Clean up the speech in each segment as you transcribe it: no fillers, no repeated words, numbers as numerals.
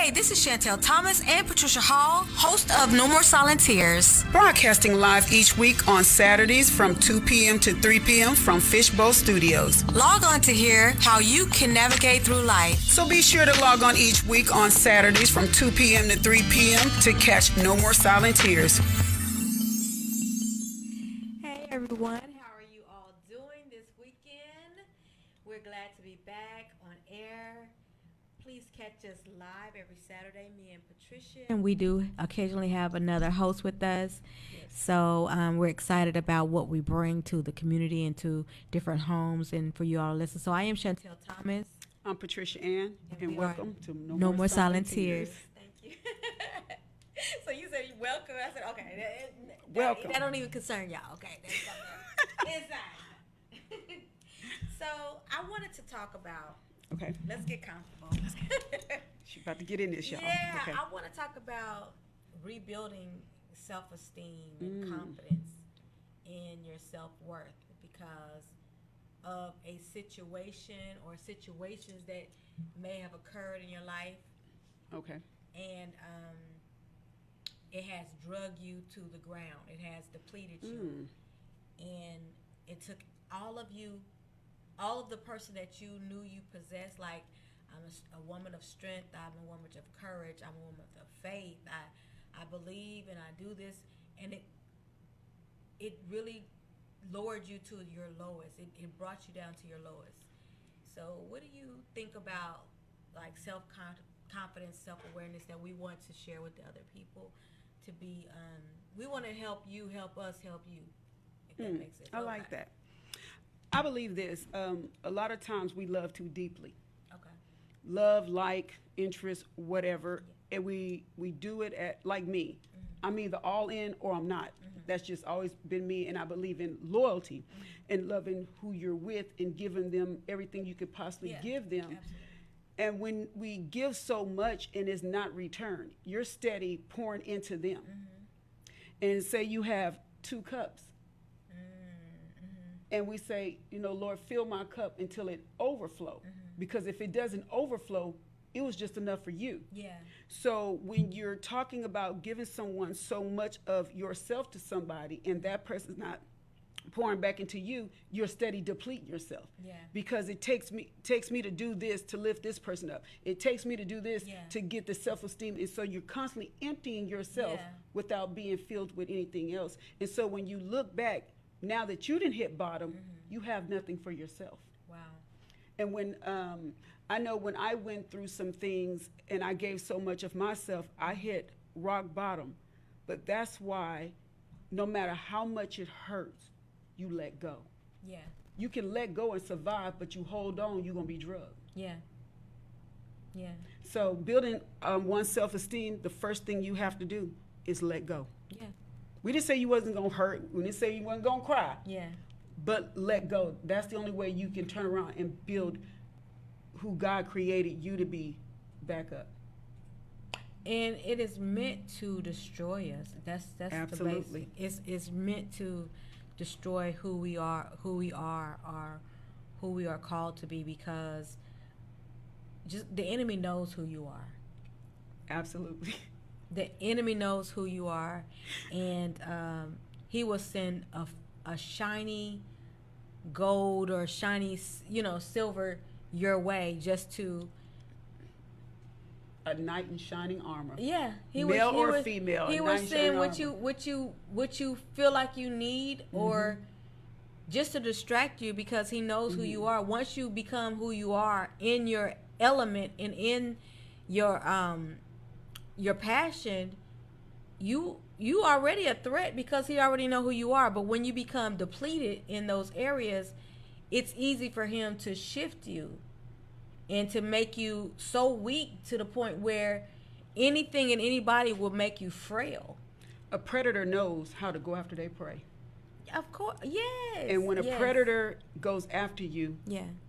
Hey, this is Chantel Thomas and Patricia Hall, host of No More Silent Tears. Broadcasting live each week on Saturdays from 2 p.m. to 3 p.m. from Fishbowl Studios. Log on to hear how you can navigate through life. So be sure to log on each week on Saturdays from 2 p.m. to 3 p.m. to catch No More Silent Tears. Hey everyone, how are you all doing this weekend? We're glad to be back on air. Please catch us live every Saturday, me and Patricia. And we do occasionally have another host with us. Yes. So we're excited about what we bring to the community and to different homes and for you all to listen. So I am Chantel Thomas. I'm Patricia Ann, and welcome to No More Silent Tears. Thank you. So you said welcome. I said, okay. Welcome. That don't even concern y'all. Okay. Inside. So I wanted to talk about. Okay. Let's get comfortable. She's about to get in this, y'all. Yeah, okay. I want to talk about rebuilding self-esteem and confidence in your self-worth because of a situation or situations that may have occurred in your life. Okay. And it has drug you to the ground. It has depleted you. And it took all of the person that you knew you possessed, like I'm a woman of strength, I'm a woman of courage, I'm a woman of faith, I believe and I do this, and it really lowered you to your lowest. It brought you down to your lowest. So what do you think about like self-confidence, self-awareness that we want to share with the other people to be, we want to help you, help us, help you, if that makes sense. I like that. I believe this. A lot of times we love too deeply. Okay. Love, like, interest, whatever. Yeah. And we do it at, like me. I'm either all in or I'm not. That's just always been me. And I believe in loyalty and loving who you're with and giving them everything you could possibly give them. Absolutely. And when we give so much and it's not returned, you're steady pouring into them. And say you have 2 cups. And we say, Lord, fill my cup until it overflow. Because if it doesn't overflow, it was just enough for you. Yeah. So when you're talking about giving someone so much of yourself to somebody and that person's not pouring back into you, you're steady depleting yourself. Yeah. Because it takes me to do this to lift this person up. It takes me to do this to get the self-esteem. And so you're constantly emptying yourself without being filled with anything else. And so when you look back, now that you didn't hit bottom, you have nothing for yourself. Wow. And when I know when I went through some things and I gave so much of myself, I hit rock bottom. But that's why no matter how much it hurts, you let go. Yeah. You can let go and survive, but you hold on, you're going to be drugged. Yeah. Yeah. So building one's self-esteem, the first thing you have to do is let go. Yeah. We didn't say you wasn't going to hurt. We didn't say you wasn't going to cry. Yeah. But let go. That's the only way you can turn around and build who God created you to be back up. And it is meant to destroy us. That's Absolutely. the basic. It's meant to destroy who we are, or who we are called to be, because just the enemy knows who you are. Absolutely. The enemy knows who you are, and he will send a shiny gold or shiny, silver your way just to. A knight in shining armor. Yeah, male or female. He was saying what you feel like you need, or just to distract you, because he knows who you are. Once you become who you are in your element and in your passion, you already a threat because he already know who you are. But when you become depleted in those areas, it's easy for him to shift you and to make you so weak to the point where anything and anybody will make you frail. A predator knows how to go after their prey. Of course, yes. And when a predator goes after you,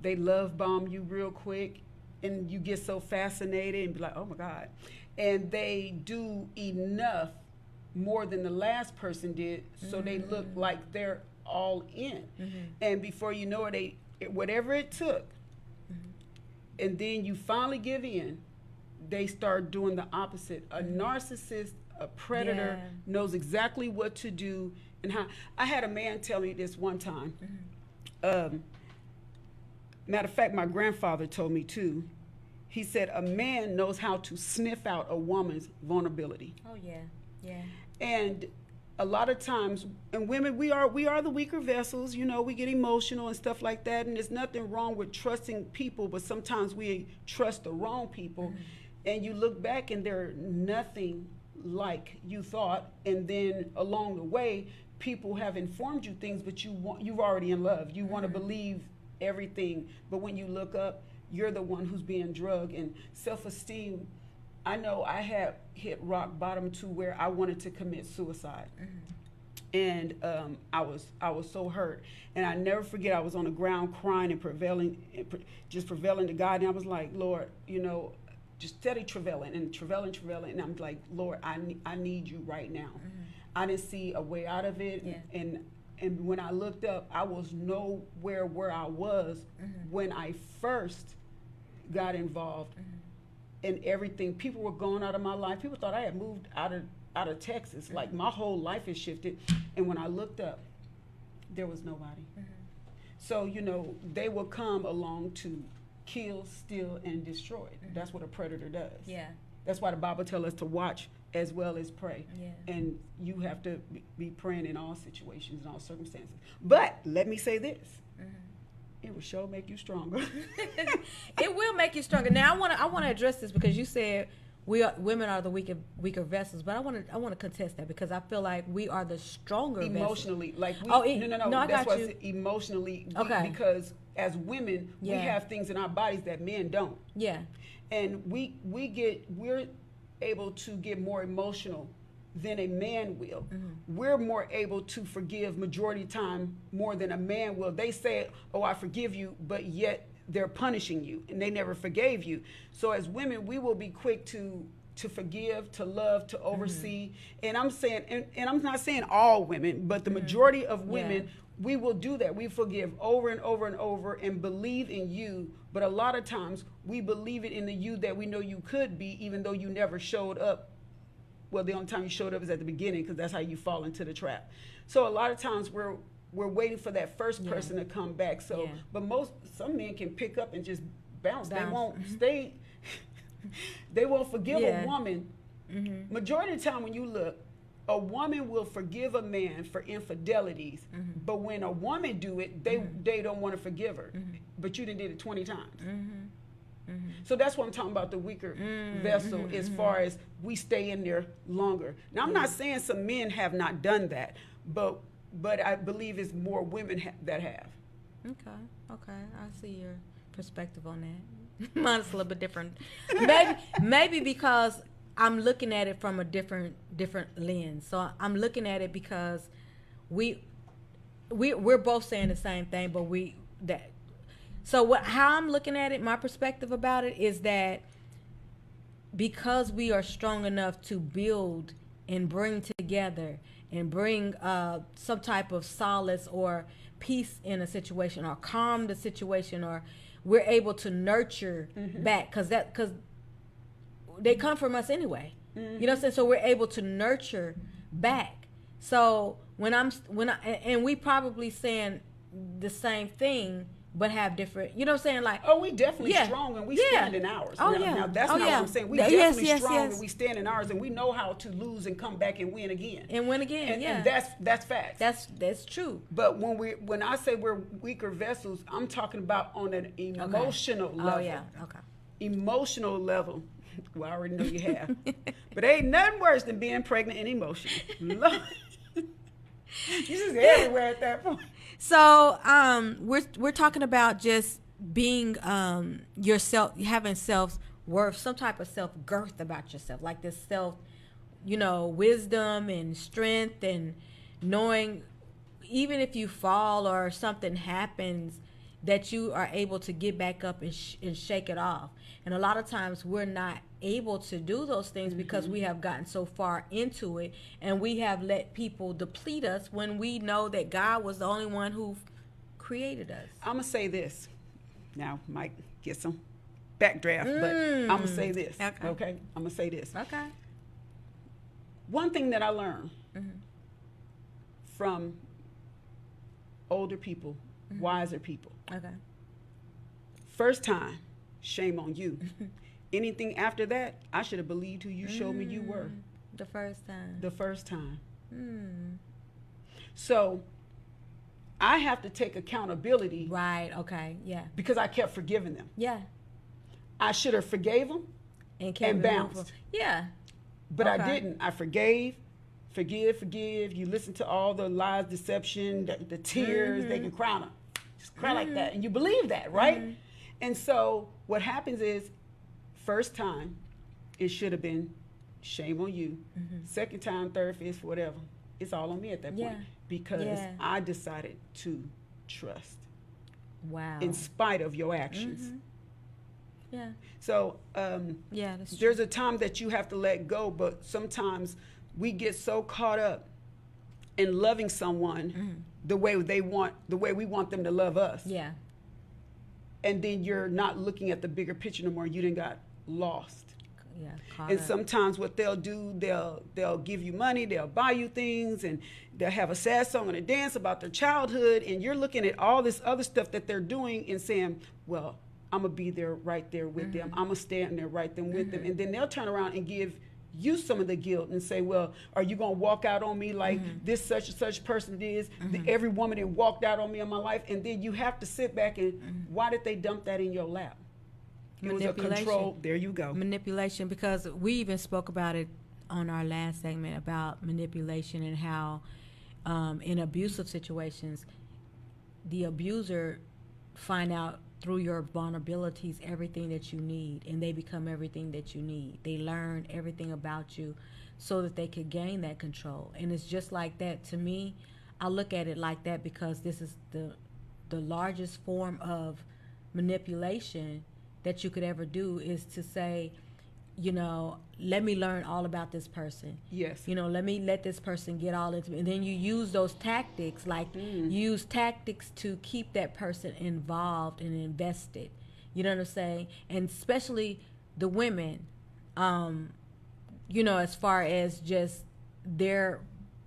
they love bomb you real quick, and you get so fascinated and be like, oh my God. And they do enough more than the last person did, so they look like they're all in. And before you know it, whatever it took, and then you finally give in, they start doing the opposite. A narcissist, a predator knows exactly what to do and how. I had a man tell me this one time. Matter of fact, my grandfather told me too. He said a man knows how to sniff out a woman's vulnerability. Oh yeah, yeah. And a lot of times, and women, we are the weaker vessels. You know, we get emotional and stuff like that. And there's nothing wrong with trusting people, but sometimes we trust the wrong people, and you look back and they're nothing like you thought. And then along the way, people have informed you things, but you've already in love. You want to believe everything, but when you look up, you're the one who's being drugged. And self-esteem, I know I had hit rock bottom to where I wanted to commit suicide. And I was so hurt. And I never forget, I was on the ground crying and prevailing to God. And I was like, Lord, you know, just steady travailing. And I'm like, Lord, I need you right now. I didn't see a way out of it. And when I looked up, I was nowhere where I was when I first got involved in everything. People were going out of my life. People thought I had moved out of Texas. Like my whole life has shifted. And when I looked up, there was nobody. So, you know, they will come along to kill, steal, and destroy. That's what a predator does. Yeah. That's why the Bible tells us to watch as well as pray. Yeah. And you have to be praying in all situations and all circumstances. But let me say this. It will sure make you stronger. It will make you stronger. Now I want to address this because you said women are the weaker vessels, but I want to contest that because I feel like we are the stronger emotionally vessels. like we, no I that's got why you. I said emotionally Okay. because as women we have things in our bodies that men don't. Yeah. And we're able to get more emotional than a man will. We're more able to forgive majority of the time more than a man will. They say, oh, I forgive you, but yet they're punishing you and they never forgave you. So as women, we will be quick to forgive, to love, to oversee. And I'm saying, and I'm not saying all women, but the majority of women, we will do that. We forgive over and over and over and believe in you. But a lot of times we believe it in the you that we know you could be, even though you never showed up. Well, the only time you showed up is at the beginning because that's how you fall into the trap. So a lot of times we're waiting for that first person to come back. So, but some men can pick up and just bounce. They won't stay. They won't forgive a woman. Majority of the time when you look, a woman will forgive a man for infidelities, but when a woman do it, they don't want to forgive her. But you done did it 20 times. So that's what I'm talking about, the weaker vessel, as far as we stay in there longer. Now, I'm not saying some men have not done that, but I believe it's more women that have. Okay, I see your perspective on that. Mine's a little bit different. Maybe because I'm looking at it from a different lens. So I'm looking at it because we're both saying the same thing, but So how I'm looking at it, my perspective about it is that because we are strong enough to build and bring together and bring some type of solace or peace in a situation or calm the situation, or we're able to nurture back because they come from us anyway. You know what I'm saying? So we're able to nurture back. So and we probably saying the same thing, but have different, you know what I'm saying? Like, oh, we definitely strong and we stand in ours. Now that's not what I'm saying. We definitely strong and we stand in ours, and we know how to lose and come back and win again. And that's facts. That's true. But when I say we're weaker vessels, I'm talking about on an emotional level. Oh yeah, okay. Emotional level. Well, I already know you have. But ain't nothing worse than being pregnant and emotional. Lord. You just everywhere at that point. So we're talking about just being yourself, having self-worth, some type of self-girth about yourself, like this wisdom and strength, and knowing even if you fall or something happens, that you are able to get back up and shake it off. And a lot of times we're not able to do those things because we have gotten so far into it, and we have let people deplete us when we know that God was the only one who created us. I'm going to say this. Now, Mike, get some backdraft, but I'm going to say this. Okay. I'm going to say this. Okay. One thing that I learned from older people, wiser people. Okay. First time, shame on you. Anything after that, I should have believed who you showed me you were. The first time. The first time. So I have to take accountability. Right. Okay. Yeah. Because I kept forgiving them. Yeah. I should have forgave them and bounced. Yeah. But I didn't. I forgave, forgive. You listen to all the lies, deception, the tears. They can cry on them. Just cry like that. And you believe that, right? And so what happens is, first time, it should have been shame on you. Second time, third, fifth, whatever. It's all on me at that point. Because I decided to trust. Wow. In spite of your actions. Yeah. So that's there's a time that you have to let go, but sometimes we get so caught up in loving someone the way we want them to love us. Yeah. And then you're not looking at the bigger picture no more. You done got lost. Yeah. And sometimes what they'll do, they'll give you money, they'll buy you things, and they'll have a sad song and a dance about their childhood, and you're looking at all this other stuff that they're doing and saying, well, I'm going to be there right there with them. I'm going to stand there right there with them. And then they'll turn around and give you some of the guilt and say, well, are you going to walk out on me like this such and such person is? Every woman that walked out on me in my life. And then you have to sit back and why did they dump that in your lap? It was a control. There you go. Manipulation, because we even spoke about it on our last segment about manipulation and how in abusive situations, the abuser find out through your vulnerabilities everything that you need, and they become everything that you need. They learn everything about you so that they could gain that control. And it's just like that. To me, I look at it like that because this is the largest form of manipulation that you could ever do, is to say, let me learn all about this person. Yes. Let this person get all into me. And then you use those tactics, use tactics to keep that person involved and invested. You know what I'm saying? And especially the women, as far as just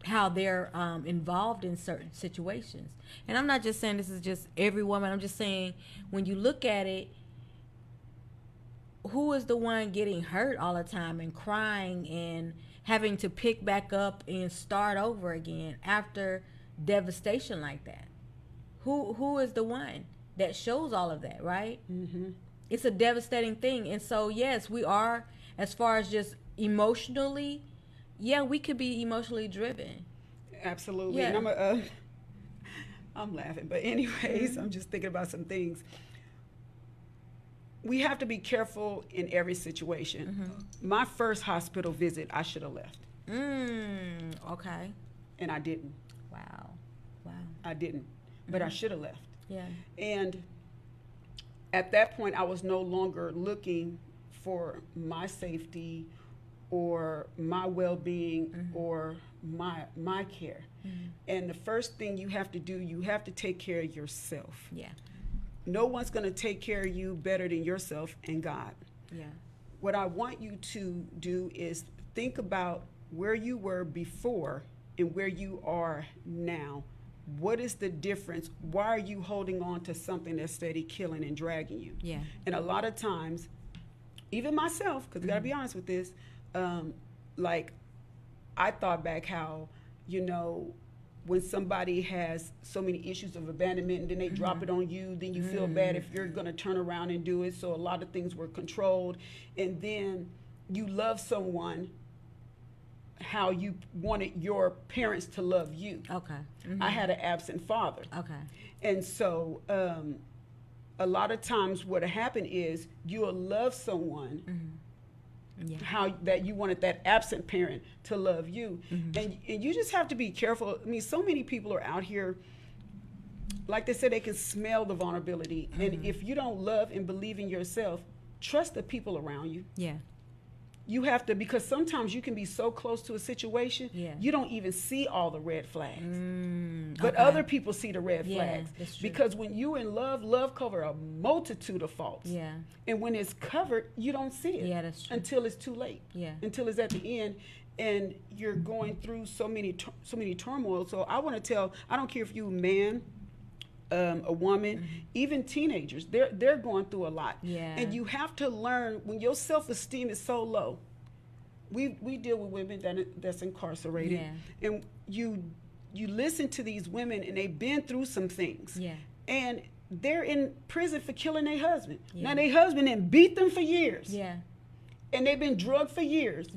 how they're involved in certain situations. And I'm not just saying this is just every woman. I'm just saying when you look at it, who is the one getting hurt all the time and crying and having to pick back up and start over again after devastation like that? Who is the one that shows all of that, right? It's a devastating thing. And so, yes, we are, as far as just emotionally, we could be emotionally driven. Absolutely. Yeah. And I'm laughing, but anyways, I'm just thinking about some things. We have to be careful in every situation. My first hospital visit, I should have left. Okay. And I didn't. Wow. I didn't. But I should have left. Yeah. And at that point, I was no longer looking for my safety or my well-being or my care. And the first thing you have to do, you have to take care of yourself. Yeah. No one's going to take care of you better than yourself and God. Yeah. What I want you to do is think about where you were before and where you are now. What is the difference? Why are you holding on to something that's steady killing and dragging you? Yeah. And a lot of times, even myself, because I got to be honest with this, I thought back how, when somebody has so many issues of abandonment and then they drop it on you, then you feel bad if you're going to turn around and do it. So a lot of things were controlled. And then you love someone how you wanted your parents to love you. Okay. I had an absent father. Okay. And so a lot of times what happened is you'll love someone how that you wanted that absent parent to love you. And you just have to be careful. I mean, so many people are out here, like they said, they can smell the vulnerability. And if you don't love and believe in yourself, trust the people around you. Yeah. You have to, because sometimes you can be so close to a situation, you don't even see all the red flags. But other people see the red flags. That's true. Because when you in love cover a multitude of faults. Yeah. And when it's covered, you don't see it. Yeah, that's true. Until it's too late. Yeah. Until it's at the end, and you're going through so many turmoil. So I want to tell, I don't care if you a man, a woman, even teenagers, they're going through a lot. Yeah. And you have to learn, when your self-esteem is so low. We deal with women that's incarcerated, and you listen to these women, and they've been through some things, and they're in prison for killing their husband. Now their husband then beat them for years, and they've been drugged for years,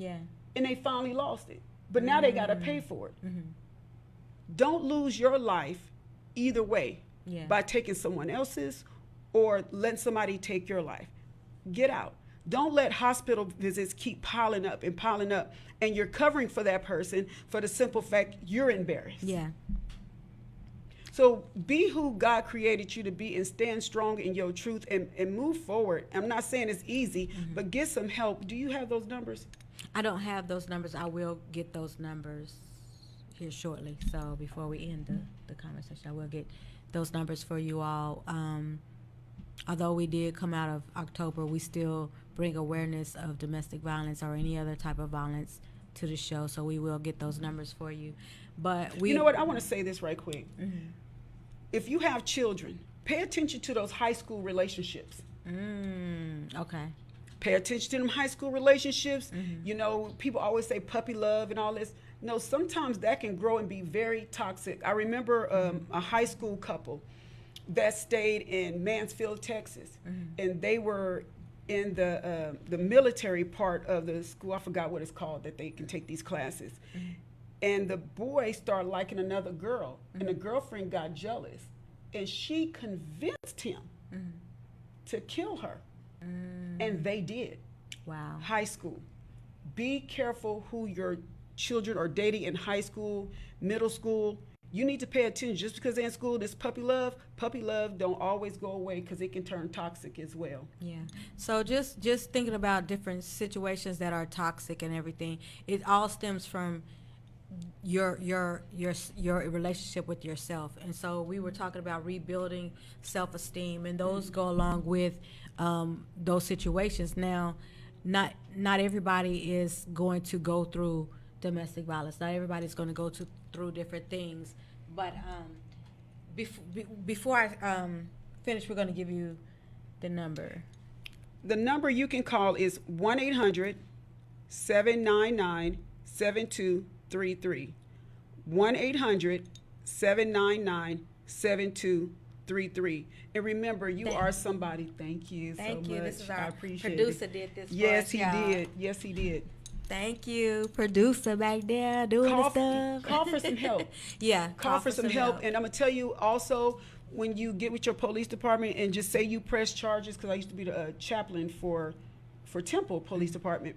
and they finally lost it, but now they got to pay for it. Don't lose your life either way by taking someone else's or letting somebody take your life. Get out. Don't let hospital visits keep piling up, and you're covering for that person for the simple fact you're embarrassed. Yeah. So be who God created you to be, and stand strong in your truth, and move forward. I'm not saying it's easy, but get some help. Do you have those numbers? I don't have those numbers. I will get those numbers here shortly. So before we end the conversation, I will get those numbers for you all. Although we did come out of October, we still bring awareness of domestic violence or any other type of violence to the show. So we will get those numbers for you. But you know what? I want to say this right quick. If you have children, pay attention to those high school relationships. Okay. Pay attention to them high school relationships. You know, people always say puppy love and all this. No, sometimes that can grow and be very toxic. I remember a high school couple that stayed in Mansfield, Texas, and they were in the military part of the school. I forgot what it's called, that they can take these classes. And the boy started liking another girl, and the girlfriend got jealous, and she convinced him to kill her, and they did. Wow. High school. Be careful who your children are dating in high school, middle school. You need to pay attention. Just because they're in school, this puppy love don't always go away, because it can turn toxic as well. Yeah. So just thinking about different situations that are toxic and everything, it all stems from your relationship with yourself. And so we were talking about rebuilding self-esteem, and those go along with those situations. Now, not everybody is going to go through domestic violence. Not everybody's going to go through different things. But before I finish, we're going to give you the number. The number you can call is 1-800-799-7233. 1-800-799-7233. And remember, you are somebody. Thank you so much. Thank you. This is our appreciate producer it. did this. Yes, for us, he y'all. did. Yes, he did. Thank you, producer back there doing the stuff. Call for some help. Yeah, Call for some help. And I'm going to tell you also, when you get with your police department and just say you press charges, because I used to be the chaplain for Temple Police Department.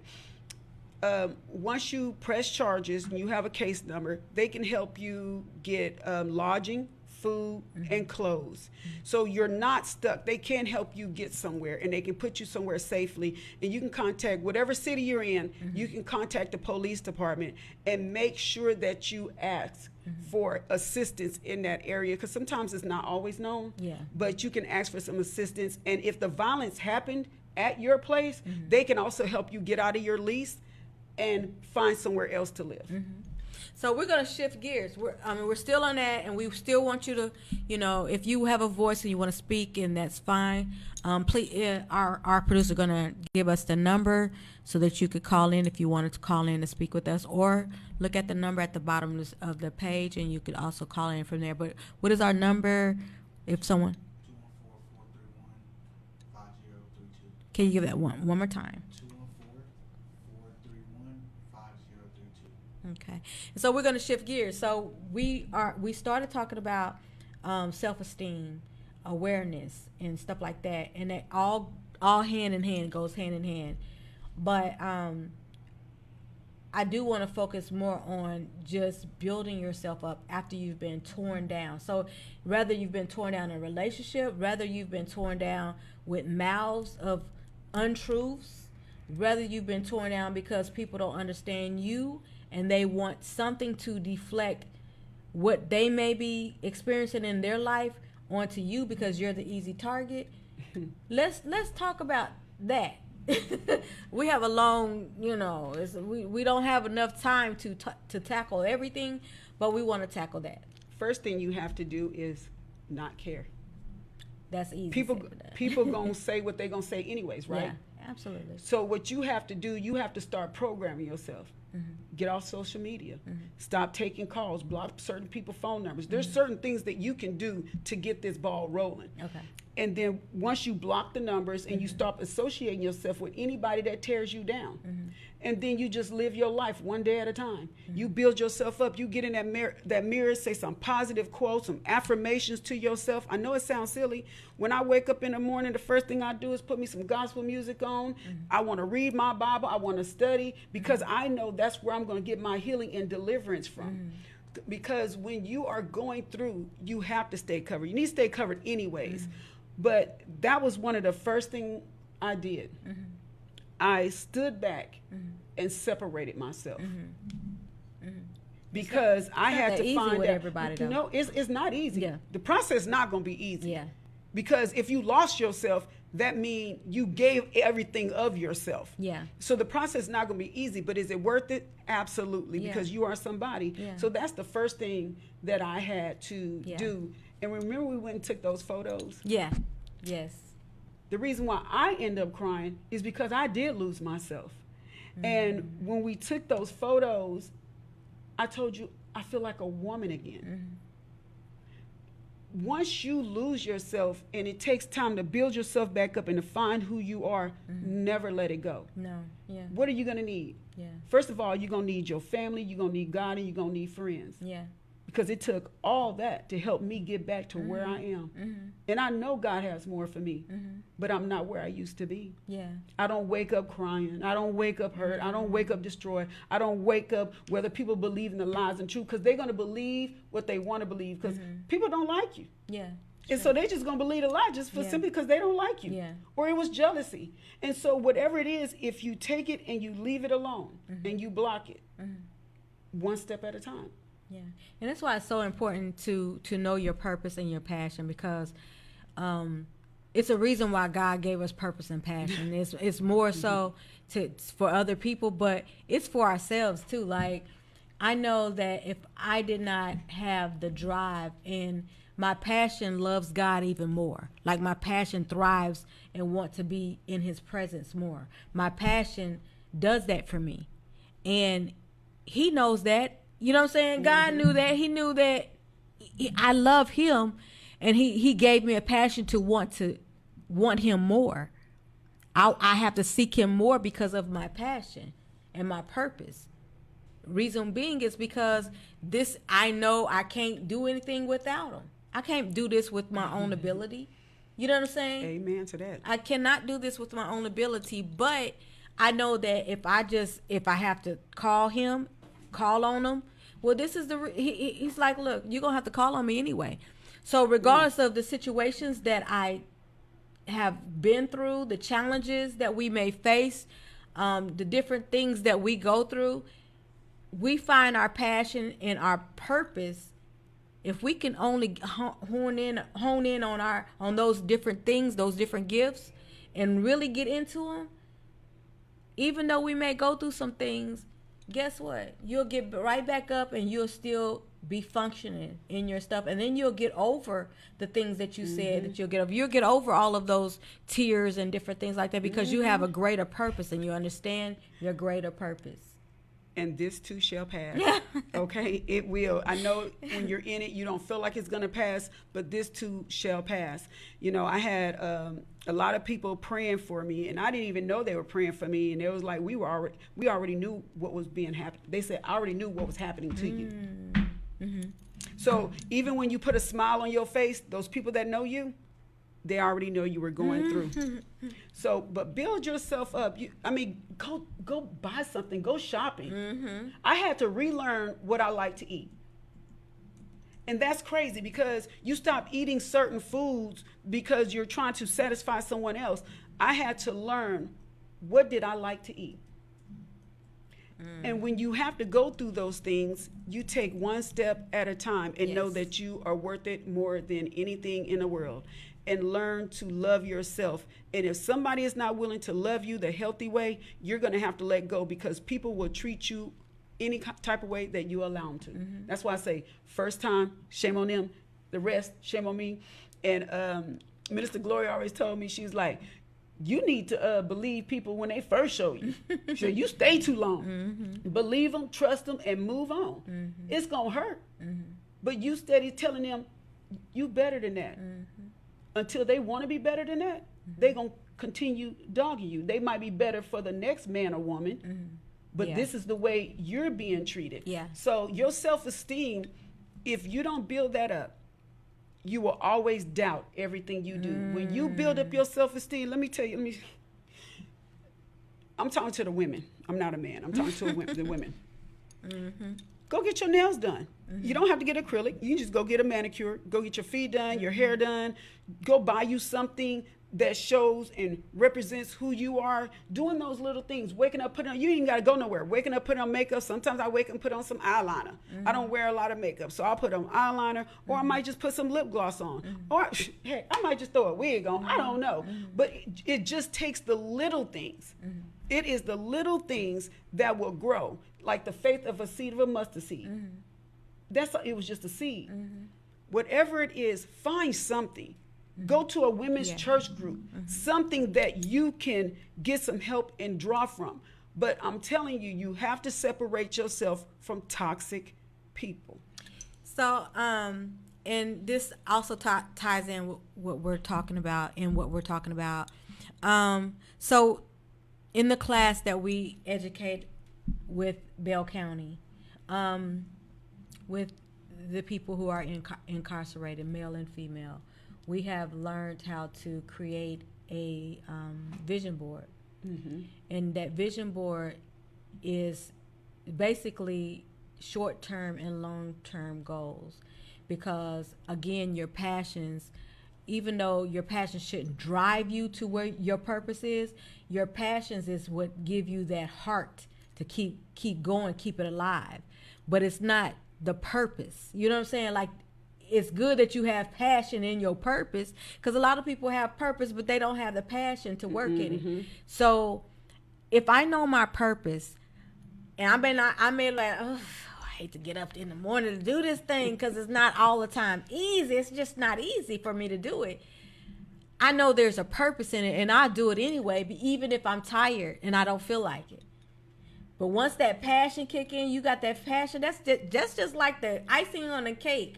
Once you press charges and you have a case number, they can help you get lodging, food, and clothes. So you're not stuck. They can help you get somewhere, and they can put you somewhere safely. And you can contact whatever city you're in, you can contact the police department and make sure that you ask for assistance in that area, because sometimes it's not always known. Yeah. But you can ask for some assistance. And if the violence happened at your place, they can also help you get out of your lease and find somewhere else to live. So we're going to shift gears. We're still on that, and we still want you to, if you have a voice and you want to speak, and that's fine. Please, our producer going to give us the number so that you could call in if you wanted to call in to speak with us, or look at the number at the bottom of the page, and you could also call in from there. But what is our number? If someone 214-431-5032. Can you give that one more time? 214-431-5032. Okay. So we're going to shift gears. So we started talking about self-esteem, awareness, and stuff like that, and that all hand in hand, goes hand in hand. But I do want to focus more on just building yourself up after you've been torn down. So whether you've been torn down in a relationship, whether you've been torn down with mouths of untruths, whether you've been torn down because people don't understand you and they want something to deflect what they may be experiencing in their life onto you because you're the easy target. Let's talk about that. We have a long, we don't have enough time to tackle everything, but we want to tackle that. First thing you have to do is not care. That's easy. People gonna say what they gonna say anyways, right? Yeah, absolutely. So what you have to do, you have to start programming yourself. Get off social media. Stop taking calls. Block certain people's phone numbers. There's certain things that you can do to get this ball rolling. Okay. And then once you block the numbers and you stop associating yourself with anybody that tears you down, and then you just live your life one day at a time. You build yourself up. You get in that mirror, say some positive quotes, some affirmations to yourself. I know it sounds silly. When I wake up in the morning, the first thing I do is put me some gospel music on. I want to read my Bible. I want to study because I know that's where I'm going to get my healing and deliverance from. Because when you are going through, you have to stay covered. You need to stay covered anyways. But that was one of the first things I did. I stood back and separated myself because I had to find with out. Everybody, though. No, it's not easy. Yeah. The process is not going to be easy. Yeah. Because if you lost yourself, that means you gave everything of yourself. Yeah. So the process is not going to be easy, but is it worth it? Absolutely, because you are somebody. Yeah. So that's the first thing that I had to do. And remember we went and took those photos? Yeah. Yes. The reason why I end up crying is because I did lose myself. And when we took those photos, I told you, I feel like a woman again. Once you lose yourself and it takes time to build yourself back up and to find who you are, never let it go. No. Yeah. What are you going to need? Yeah. First of all, you're going to need your family, you're going to need God, and you're going to need friends. Yeah. Because it took all that to help me get back to where I am. And I know God has more for me, but I'm not where I used to be. Yeah. I don't wake up crying. I don't wake up hurt. I don't wake up destroyed. I don't wake up whether people believe in the lies and truth, because they're going to believe what they want to believe, because people don't like you. Yeah. And so they just going to believe a lie just for simply because they don't like you. Yeah. Or it was jealousy. And so whatever it is, if you take it and you leave it alone and you block it, one step at a time. Yeah, and that's why it's so important to know your purpose and your passion, because it's a reason why God gave us purpose and passion. It's more so for other people, but it's for ourselves too. Like, I know that if I did not have the drive, and my passion loves God even more. Like, my passion thrives and want to be in His presence more. My passion does that for me, and He knows that. You know what I'm saying? God knew that. He knew that I love Him, and he gave me a passion to want Him more. I have to seek Him more because of my passion and my purpose. Reason being is because I know I can't do anything without Him. I can't do this with my own ability. You know what I'm saying? Amen to that. I cannot do this with my own ability, but I know that if I have to call on Him, well, this is he's like, look, you're going to have to call on me anyway. So regardless of the situations that I have been through, the challenges that we may face, the different things that we go through, we find our passion and our purpose if we can only hone in on those different things, those different gifts, and really get into them. Even though we may go through some things, guess what? You'll get right back up and you'll still be functioning in your stuff. And then you'll get over the things that you said that you'll get over. You'll get over all of those tears and different things like that, because you have a greater purpose and you understand your greater purpose. And this too shall pass. Okay? It will. I know when you're in it, you don't feel like it's going to pass, but this too shall pass. You know, I had a lot of people praying for me, and I didn't even know they were praying for me. And it was like we already knew what was being happened. They said, I already knew what was happening to you. So even when you put a smile on your face, those people that know you, they already know you were going through. So, but build yourself up. Go buy something. Go shopping. I had to relearn what I like to eat. And that's crazy, because you stop eating certain foods because you're trying to satisfy someone else. I had to learn what did I like to eat? And when you have to go through those things, you take one step at a time and know that you are worth it more than anything in the world, and learn to love yourself. And if somebody is not willing to love you the healthy way, you're going to have to let go, because people will treat you any type of way that you allow them to. That's why I say, first time, shame on them. The rest, shame on me. And Minister Gloria always told me, she's like, you need to believe people when they first show you. So you stay too long. Believe them, trust them, and move on. It's going to hurt. But you steady telling them, you better than that. Until they want to be better than that, they're going to continue dogging you. They might be better for the next man or woman, but this is the way you're being treated. So your self-esteem, if you don't build that up, you will always doubt everything you do. When you build up your self-esteem, let me tell you, I'm talking to the women. I'm not a man. I'm talking to the women. Go get your nails done. You don't have to get acrylic. You can just go get a manicure. Go get your feet done, your hair done. Go buy you something that shows and represents who you are. Doing those little things. Waking up, putting on, you ain't got to go nowhere. Waking up, putting on makeup. Sometimes I wake up and put on some eyeliner. I don't wear a lot of makeup, so I'll put on eyeliner, or I might just put some lip gloss on. Or, hey, I might just throw a wig on. I don't know. But it just takes the little things. It is the little things that will grow. Like the faith of a seed of a mustard seed. It was just a seed. Whatever it is, find something. Go to a women's church group, something that you can get some help and draw from. But I'm telling you, you have to separate yourself from toxic people. So, and this also ties in with what we're talking about So in the class that we educate with Bell County, with the people who are incarcerated, male and female, we have learned how to create a vision board. And that vision board is basically short-term and long-term goals, because again, your passions, even though your passions shouldn't drive you to where your purpose is, your passions is what give you that heart to keep going, keep it alive. But it's not the purpose. You know what I'm saying? Like, it's good that you have passion in your purpose, because a lot of people have purpose, but they don't have the passion to work in it. So if I know my purpose, and I may like, oh, I hate to get up in the morning to do this thing, because it's not all the time easy. It's just not easy for me to do it. I know there's a purpose in it, and I do it anyway, even if I'm tired and I don't feel like it. But once that passion kick in, you got that passion. That's just like the icing on the cake.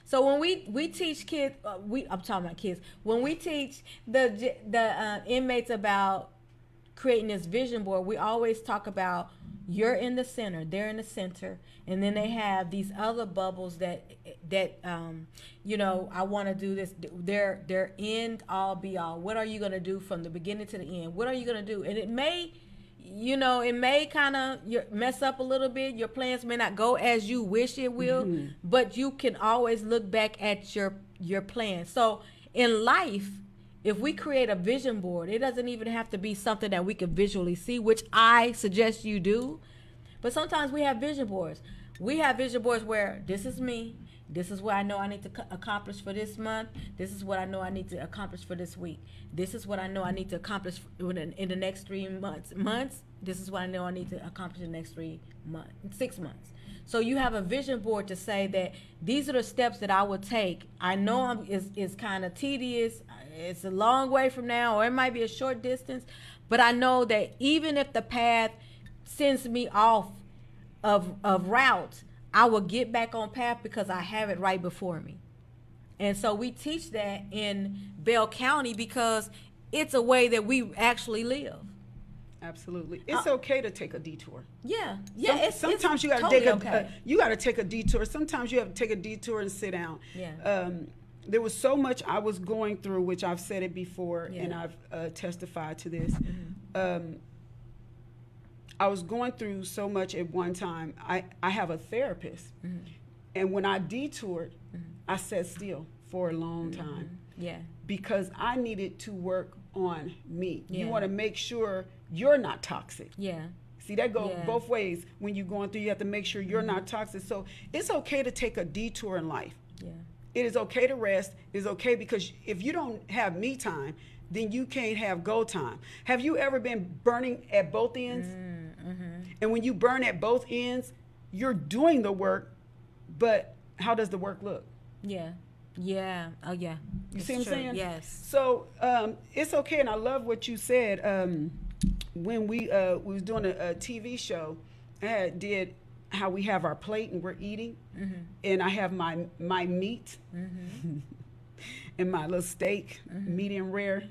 So when we teach kids, I'm talking about kids. When we teach the inmates about creating this vision board, we always talk about you're in the center, they're in the center, and then they have these other bubbles that I want to do this. They're end all be all. What are you gonna do from the beginning to the end? What are you gonna do? And it may kind of mess up a little bit. Your plans may not go as you wish it will, but you can always look back at your plan. So in life, if we create a vision board, it doesn't even have to be something that we can visually see, which I suggest you do. But sometimes we have vision boards. We have vision boards where this is me. This is what I know I need to accomplish for this month. This is what I know I need to accomplish for this week. This is what I know I need to accomplish in the next 3 months. This is what I know I need to accomplish in the next 6 months. So you have a vision board to say that these are the steps that I will take. I know it's kind of tedious. It's a long way from now, or it might be a short distance. But I know that even if the path sends me off of route, I will get back on path because I have it right before me. And so we teach that in Bell County because it's a way that we actually live. Absolutely. It's okay to take a detour. Yeah. Sometimes you got to totally take a detour. Sometimes you have to take a detour and sit down. Yeah. There was so much I was going through, which I've said it before, and I've testified to this. I was going through so much at one time. I have a therapist, and when I detoured, I sat still for a long time. Yeah. Because I needed to work on me. You want to make sure you're not toxic. Yeah. See, that goes both ways. When you're going through, you have to make sure you're not toxic. So it's okay to take a detour in life. Yeah. It is okay to rest. It's okay, because if you don't have me time, then you can't have go time. Have you ever been burning at both ends? And when you burn at both ends, you're doing the work, but how does the work look? Yeah. Yeah. Oh, yeah. You see what I'm saying? Yes. So it's okay, and I love what you said. When we was doing a TV show, I did how we have our plate and we're eating, and I have my meat and my little steak, medium rare.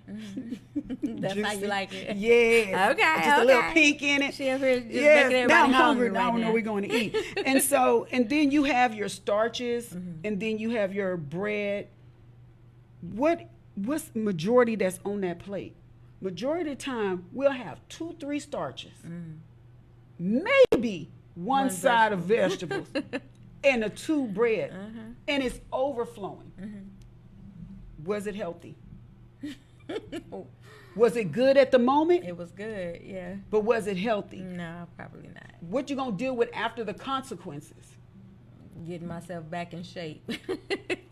That's how you like it. Yeah. Okay. Just a little pink in it. She up here just making everybody now I'm hungry. right Now I know now. we're going to eat. And then you have your starches, and then you have your bread. What's majority that's on that plate? Majority of the time, we'll have 2-3 starches, maybe one side of vegetables, and a 2 bread, and it's overflowing. Was it healthy? Was it good at the moment? It was good, yeah. But was it healthy? No, probably not. What you gonna deal with after the consequences? Getting myself back in shape.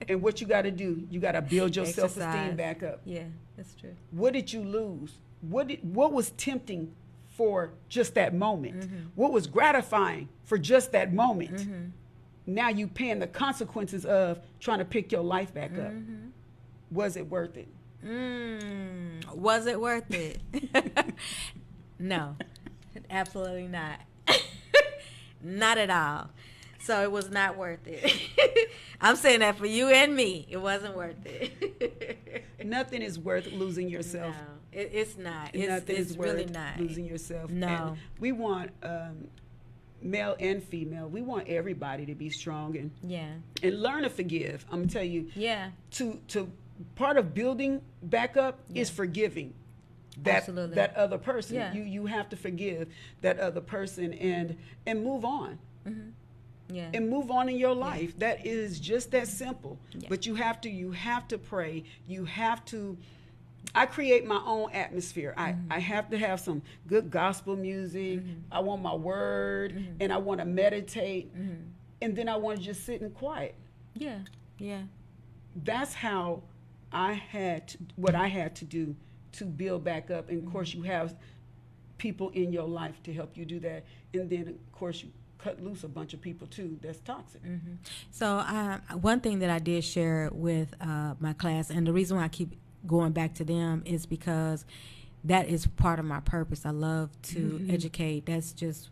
And what you got to do? You got to build your Exercise. self-esteem back up. Yeah, that's true. What did you lose? What was tempting for just that moment? What was gratifying for just that moment? Now you paying the consequences of trying to pick your life back up. Was it worth it? Was it worth it? No, absolutely not. Not at all. So it was not worth it. I'm saying that for you and me. It wasn't worth it. Nothing is worth losing yourself. No, it's not. Nothing It's is really worth not. losing yourself. No. And we want male and female. We want everybody to be strong and learn to forgive. I'm gonna tell you. Yeah. To part of building back up is forgiving that other person. Yeah. You have to forgive that other person and move on. Yeah. And move on in your life. That is just that simple. Yeah. But you have to pray. You have to. I create my own atmosphere. I have to have some good gospel music. I want my word, and I want to meditate, and then I want to just sit in quiet. Yeah. Yeah. That's how what I had to do to build back up. And of course, you have people in your life to help you do that. And then, of course, you cut loose a bunch of people too that's toxic. So one thing that I did share with my class, and the reason why I keep going back to them is because that is part of my purpose. I love to educate. That's just,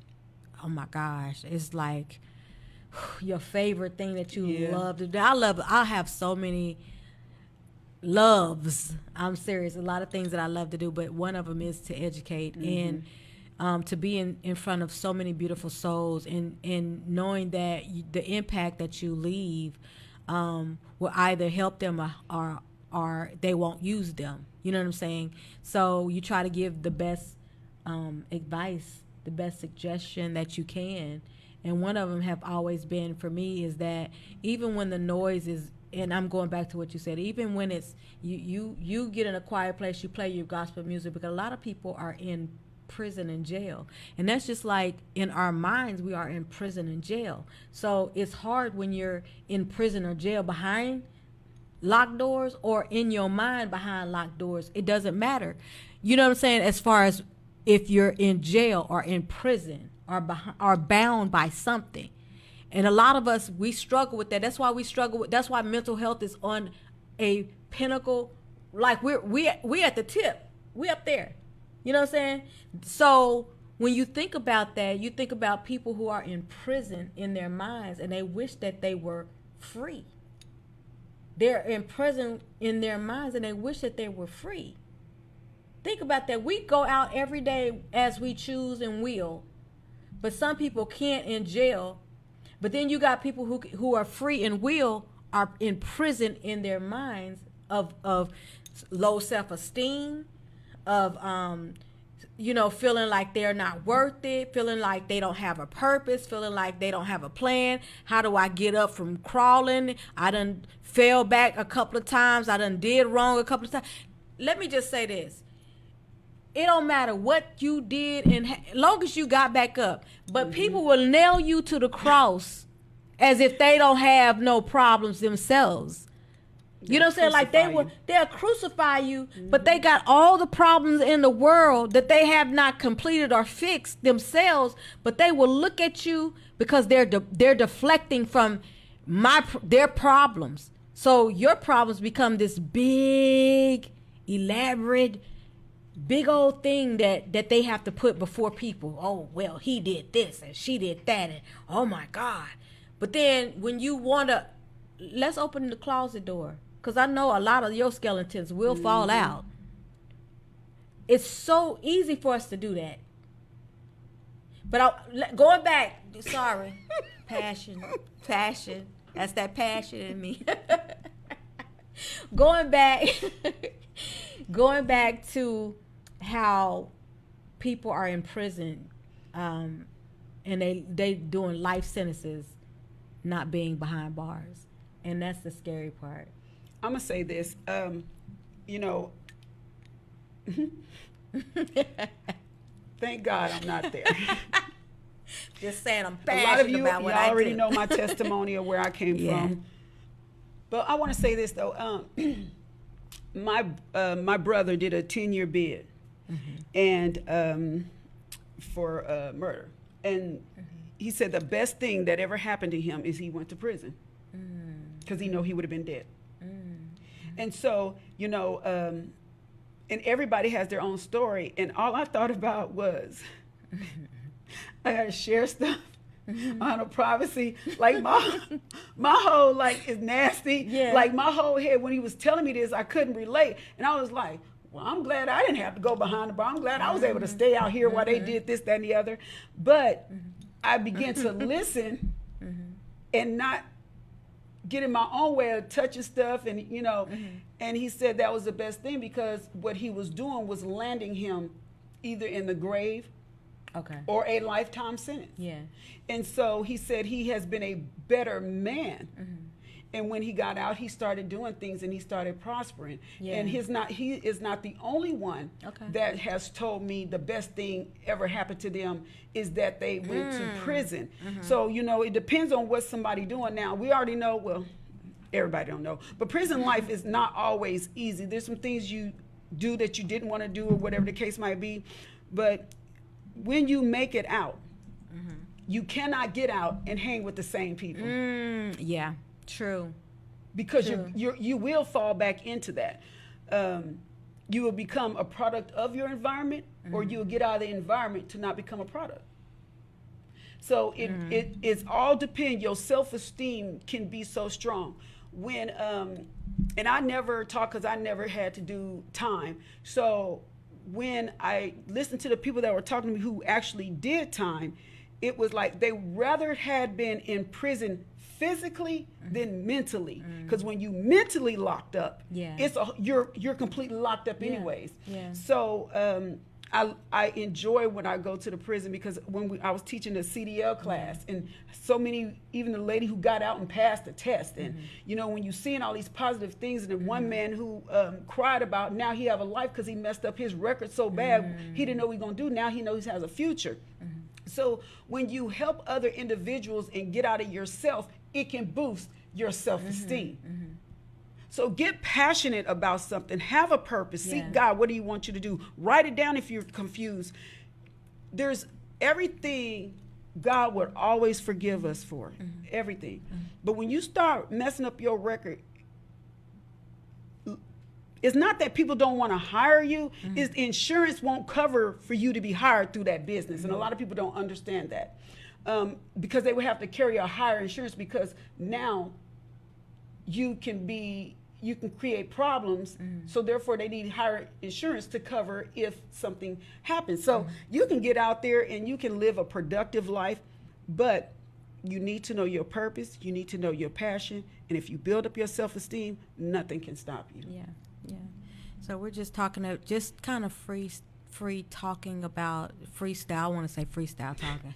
oh my gosh, it's like your favorite thing that you love to do. I have so many loves. I'm serious. A lot of things that I love to do, but one of them is to educate and to be in front of so many beautiful souls and knowing that the impact that you leave will either help them or they won't use them. You know what I'm saying? So you try to give the best advice, the best suggestion that you can. And one of them have always been for me is that even when the noise is, and I'm going back to what you said, even when it's you get in a quiet place, you play your gospel music, because a lot of people are in prison and jail, and that's just like in our minds we are in prison and jail. So it's hard when you're in prison or jail behind locked doors or in your mind behind locked doors. It doesn't matter. You know what I'm saying? As far as if you're in jail or in prison or bound by something. And a lot of us, we struggle with that. That's why that's why mental health is on a pinnacle. Like we at the tip. We up there. You know what I'm saying? So when you think about that, you think about people who are in prison in their minds and they wish that they were free. They're in prison in their minds and they wish that they were free. Think about that. We go out every day as we choose and will, but some people can't in jail. But then you got people who are free and will are in prison in their minds of low self-esteem, of feeling like they're not worth it, feeling like they don't have a purpose, feeling like they don't have a plan. How do I get up from crawling? I done fell back a couple of times. I done did wrong a couple of times. Let me just say this. it don't matter what you did, and long as you got back up. But people will nail you to the cross as if they don't have no problems themselves. You know what I'm saying? Like they'll crucify you, but they got all the problems in the world that they have not completed or fixed themselves. But they will look at you because they're deflecting from their problems. So your problems become this big, elaborate, big old thing that they have to put before people. Oh, well, he did this and she did that, and oh my God. But then when you want to, let's open the closet door, because I know a lot of your skeletons will fall out. It's so easy for us to do that. But going back, sorry, passion, that's that passion in me. going back to how people are in prison, and they doing life sentences, not being behind bars, and that's the scary part. I'm gonna say this, thank God I'm not there. Just saying, I'm passionate. A lot of you already know my testimony of where I came from. But I want to say this though, my brother did a 10-year bid, and for murder, and he said the best thing that ever happened to him is he went to prison, because he know he would have been dead. And so, and everybody has their own story, and all I thought about was I gotta share stuff on a privacy. Like my whole is nasty. Yeah. Like my whole head, when he was telling me this, I couldn't relate, and I was like, well, I'm glad I didn't have to go behind the bar. I'm glad I was able to stay out here while they did this, that, and the other. But I began to listen and not get in my own way of touching stuff, and and he said that was the best thing, because what he was doing was landing him either in the grave or a lifetime sentence. Yeah. And so he said he has been a better man. And when he got out, he started doing things and he started prospering. Yeah. And he is not the only one that has told me the best thing ever happened to them is that they went to prison. So, it depends on what somebody doing now. We already know, well, everybody don't know, but prison life is not always easy. There's some things you do that you didn't want to do, or whatever the case might be. But when you make it out, you cannot get out and hang with the same people. Yeah. True. Because you will fall back into that. You will become a product of your environment, or you will get out of the environment to not become a product. So it's all depend. Your self-esteem can be so strong. When and I never talk because I never had to do time. So when I listened to the people that were talking to me who actually did time, it was like they rather had been in prison physically than mentally, because when you mentally locked up, you're completely locked up anyways. So I enjoy when I go to the prison, because when I was teaching the CDL class, and so many, even the lady who got out and passed the test, and when you're seeing all these positive things, and then one man who cried about now he have a life because he messed up his record so bad he didn't know what he gonna do, now he knows he has a future. So when you help other individuals and get out of yourself, it can boost your self-esteem. So get passionate about something. Have a purpose. Seek God. What do you want you to do? Write it down if you're confused. There's everything God would always forgive us for. Everything. But when you start messing up your record, it's not that people don't want to hire you. It's insurance won't cover for you to be hired through that business. And a lot of people don't understand that. Because they would have to carry a higher insurance, because now you can create problems. So therefore they need higher insurance to cover if something happens. So you can get out there and you can live a productive life, but you need to know your purpose. You need to know your passion. And if you build up your self-esteem, nothing can stop you. Yeah. So we're just just kind of free talking about freestyle. I want to say freestyle talking.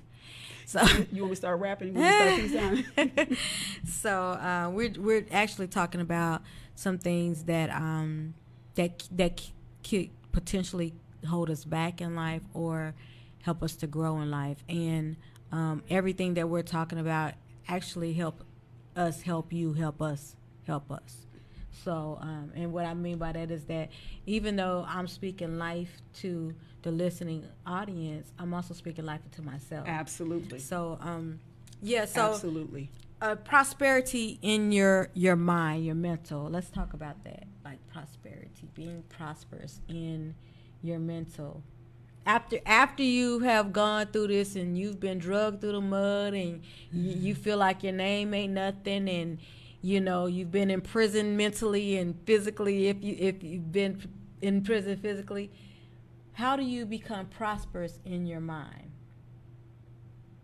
So you want me to start rapping? You want me to start freestyling? So we're actually talking about some things that that could potentially hold us back in life or help us to grow in life. And everything that we're talking about actually help us help you, help us help us. So, and what I mean by that is that even though I'm speaking life to the listening audience, I'm also speaking life to myself. Absolutely. So, yeah. So, absolutely. Prosperity in your mind, your mental. Let's talk about that. Like prosperity, being prosperous in your mental. After you have gone through this and you've been drugged through the mud and you feel like your name ain't nothing, and you know you've been in prison mentally and physically, if you've been in prison physically, how do you become prosperous in your mind?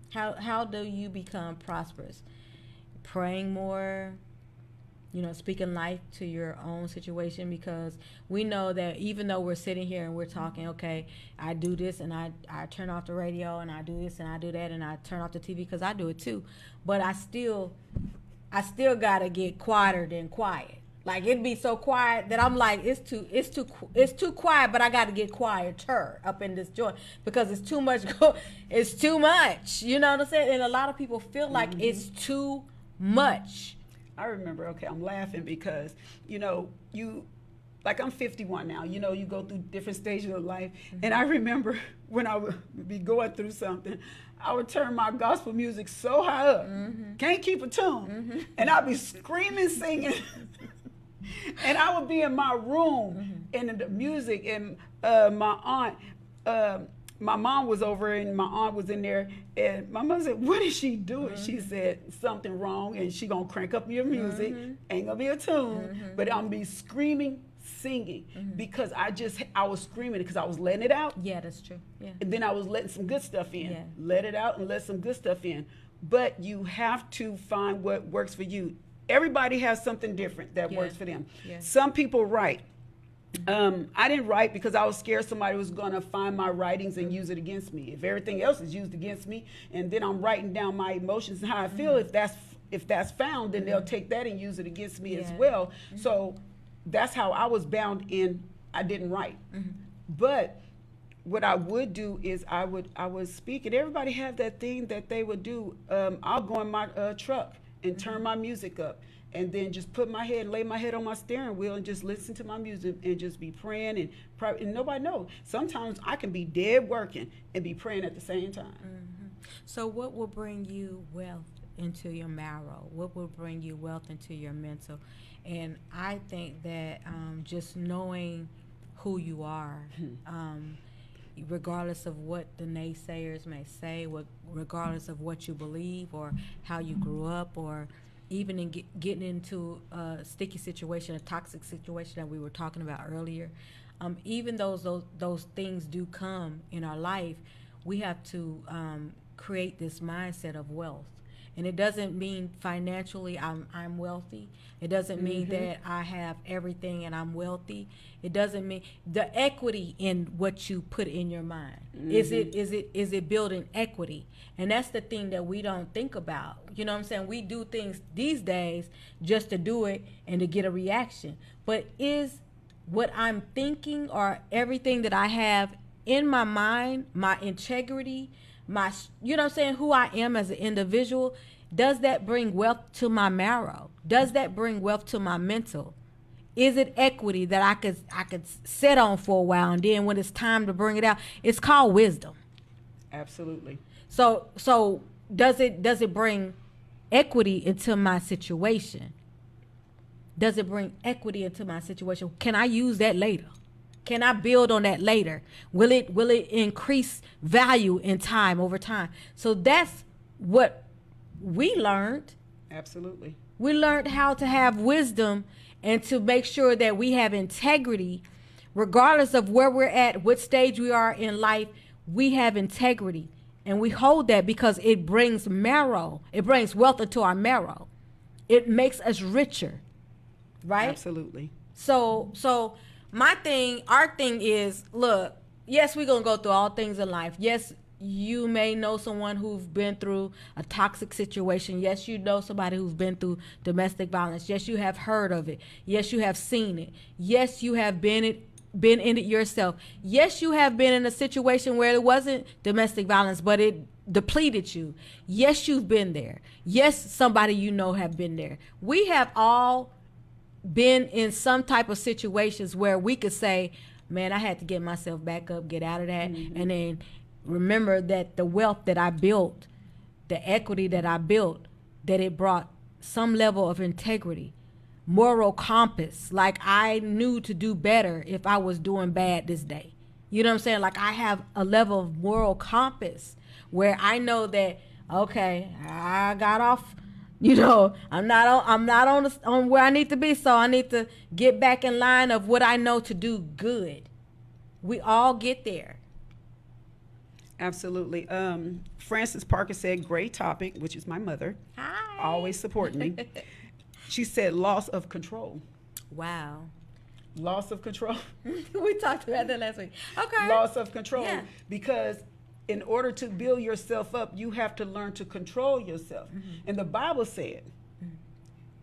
How do you become prosperous? Praying more, speaking life to your own situation, because we know that even though we're sitting here and we're talking, okay, I do this and I turn off the radio and I do this and I do that and I turn off the TV, because I do it too, but I still gotta get quieter than quiet. Like it'd be so quiet that I'm like, it's too quiet, but I got to get quieter up in this joint because it's too much. It's too much. You know what I'm saying? And a lot of people feel like it's too much. I remember, okay, I'm laughing because, like I'm 51 now, you go through different stages of life. And I remember when I would be going through something, I would turn my gospel music so high up, can't keep a tune. And I'd be screaming, singing. And I would be in my room and the music, and my mom was over and my aunt was in there, and my mom said, "What is she doing?" She said, "Something wrong, and she gonna crank up your music, ain't gonna be a tune, but I'm gonna be screaming, singing," because I was screaming because I was letting it out. Yeah, that's true. Yeah. And then I was letting some good stuff in. Yeah. Let it out and let some good stuff in. But you have to find what works for you. Everybody has something different that works for them. Yeah. Some people write. I didn't write because I was scared somebody was going to find my writings and use it against me. If everything else is used against me, and then I'm writing down my emotions and how I feel, if that's found, then they'll take that and use it against me as well. So that's how I was bound in. I didn't write. But what I would do is I would speak, and everybody have that thing that they would do. I'll go in my truck and turn my music up, and then just lay my head on my steering wheel and just listen to my music and just be praying, and nobody knows. Sometimes I can be dead working and be praying at the same time. So what will bring you wealth into your marrow? What will bring you wealth into your mental? And I think that just knowing who you are, regardless of what the naysayers may say, regardless of what you believe or how you grew up, or even in getting into a sticky situation, a toxic situation that we were talking about earlier, even those things do come in our life, we have to create this mindset of wealth. And it doesn't mean financially I'm wealthy. It doesn't mean that I have everything and I'm wealthy. It doesn't mean the equity in what you put in your mind. Is it building equity? And that's the thing that we don't think about. You know what I'm saying? We do things these days just to do it and to get a reaction. But is what I'm thinking or everything that I have in my mind, my integrity, you know what I'm saying, who I am as an individual, does that bring wealth to my marrow? Does that bring wealth to my mental? Is it equity that I could sit on for a while, and then when it's time to bring it out, it's called wisdom. Absolutely. So does it bring equity into my situation? Does it bring equity into my situation? Can I use that later? Can I build on that later? Will it increase value in time, over time? So that's what we learned. Absolutely. We learned how to have wisdom and to make sure that we have integrity, regardless of where we're at, what stage we are in life. We have integrity, and we hold that because it brings marrow. It brings wealth into our marrow. It makes us richer, right? Absolutely. So our thing is, look, yes, we're going to go through all things in life. Yes, you may know someone who's been through a toxic situation. Yes, you know somebody who's been through domestic violence. Yes, you have heard of it. Yes, you have seen it. Yes, you have been been in it yourself. Yes, you have been in a situation where it wasn't domestic violence, but it depleted you. Yes, you've been there. Yes, somebody you know have been there. We have all been in some type of situations where we could say, man, I had to get myself back up, get out of that, and then remember that the wealth that I built, the equity that I built, that it brought some level of integrity, moral compass. Like I knew to do better if I was doing bad this day. You know what I'm saying? Like I have a level of moral compass where I know that, okay, I got off, I'm not on where I need to be, so I need to get back in line of what I know to do good. We all get there. Absolutely. Frances Parker said, great topic, which is my mother. Hi. Always supporting me. She said loss of control. Wow. Loss of control. We talked about that last week. Okay. Loss of control. Yeah. Because in order to build yourself up, you have to learn to control yourself. And the Bible said,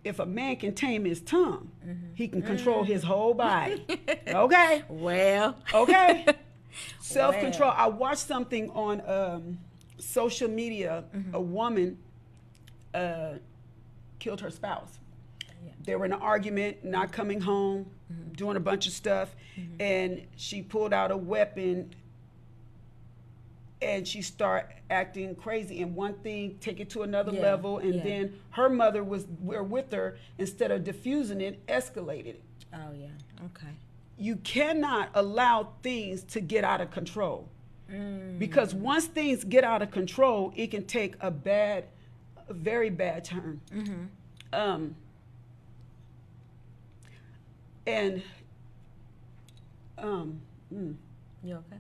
if a man can tame his tongue, he can control his whole body. Okay? Well. Okay? Self-control. Well. I watched something on social media. A woman killed her spouse. Yeah. They were in an argument, not coming home, doing a bunch of stuff, and she pulled out a weapon and she started acting crazy. And one thing, take it to another level, and then her mother was with her. Instead of diffusing it, escalated it. Oh, yeah. Okay. You cannot allow things to get out of control. Because once things get out of control, it can take a very bad turn. You okay?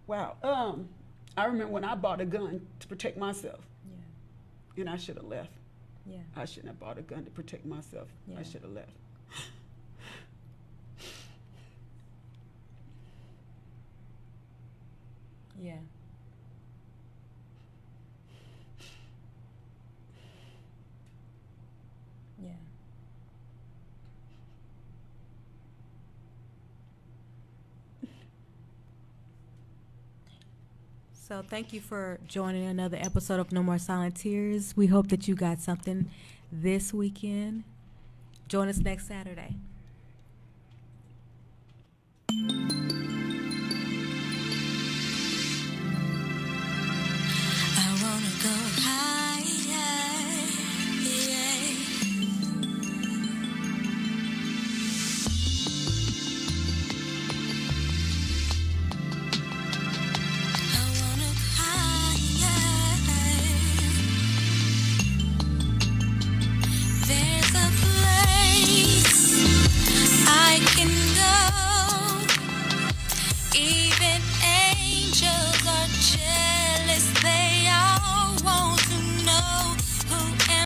Wow. I remember when I bought a gun to protect myself. Yeah. And I should have left. Yeah. I shouldn't have bought a gun to protect myself. Yeah. I should have left. Yeah. Yeah. So thank you for joining another episode of No More Silent Tears. We hope that you got something this weekend. Join us next Saturday. I wanna go high.